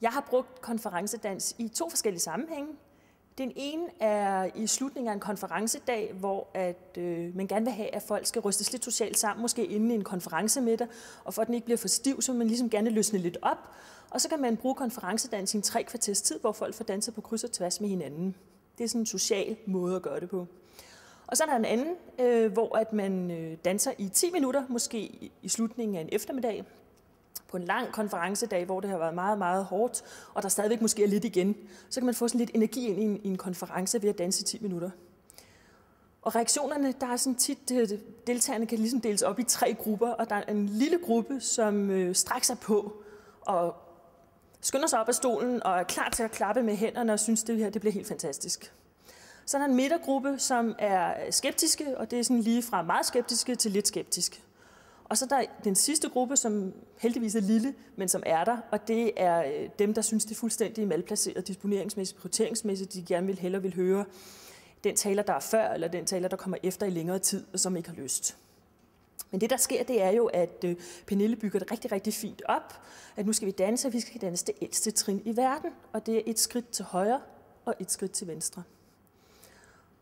Jeg har brugt konferencedans i 2 forskellige sammenhænge. Den ene er i slutningen af en konferencedag, hvor man gerne vil have, at folk skal rystes lidt socialt sammen, måske inden i en konferencemiddag, og for at den ikke bliver for stiv, så man ligesom gerne løsne lidt op. Og så kan man bruge konferencedans i en 3 kvarters tid, hvor folk får danset på kryds og tværs med hinanden. Det er sådan en social måde at gøre det på. Og så er der en anden, hvor at man danser i 10 minutter, måske i slutningen af en eftermiddag, på en lang konferencedag, hvor det har været meget, meget hårdt, og der stadigvæk måske er lidt igen, så kan man få sådan lidt energi ind i en konference ved at danse i 10 minutter. Og reaktionerne, der er sådan tit, deltagerne kan ligesom deles op i 3 grupper, og der er en lille gruppe, som strækker sig på og skynder sig op af stolen og er klar til at klappe med hænderne og synes, det her det bliver helt fantastisk. Så er der en midtergruppe, som er skeptiske, og det er sådan lige fra meget skeptiske til lidt skeptiske. Og så er der den sidste gruppe, som heldigvis er lille, men som er der, og det er dem, der synes, det er fuldstændig malplaceret, disponeringsmæssigt, prioriteringsmæssigt, de gerne hellere vil høre den taler, der er før, eller den taler, der kommer efter i længere tid, og som ikke har lyst. Men det, der sker, det er jo, at Pernille bygger det rigtig, rigtig fint op, at nu skal vi danse, og vi skal danse det ældste trin i verden, og det er et skridt til højre og et skridt til venstre.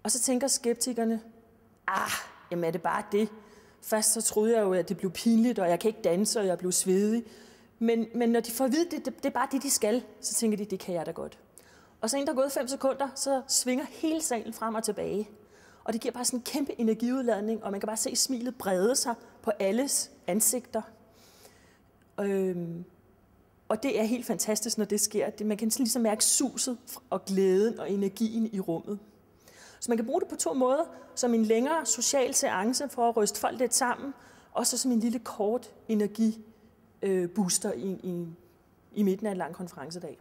Og så tænker skeptikerne, jamen er det bare det? Først så troede jeg jo, at det blev pinligt, og jeg kan ikke danse, og jeg blev svedig. Men når de får at vide, at det er bare det, de skal, så tænker de, det kan jeg da godt. Og så inden der er gået 5 sekunder, så svinger hele salen frem og tilbage. Og det giver bare sådan en kæmpe energiudladning, og man kan bare se smilet brede sig på alles ansigter. Og det er helt fantastisk, når det sker. Man kan ligesom mærke suset og glæden og energien i rummet. Så man kan bruge det på 2 måder, som en længere social seance for at ryste folk lidt sammen, og så som en lille kort energibooster i midten af en lang konferencedag.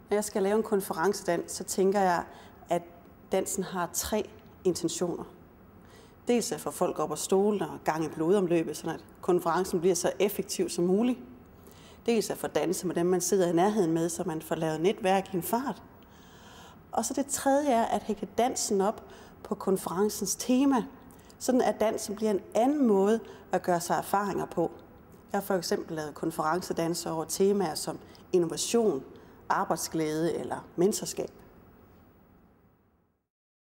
Når jeg skal lave en konferencedans, så tænker jeg, at dansen har 3 intentioner. Dels at få folk op af stolen og gang i blodomløbet, så at konferencen bliver så effektiv som muligt. Dels at få danse med dem, man sidder i nærheden med, så man får lavet netværk i en fart. Og så det tredje er at hægte dansen op på konferencens tema, sådan at dansen bliver en anden måde at gøre sig erfaringer på. Jeg har for eksempel lavet konferencedanser over temaer som innovation, arbejdsglæde eller mentorskab.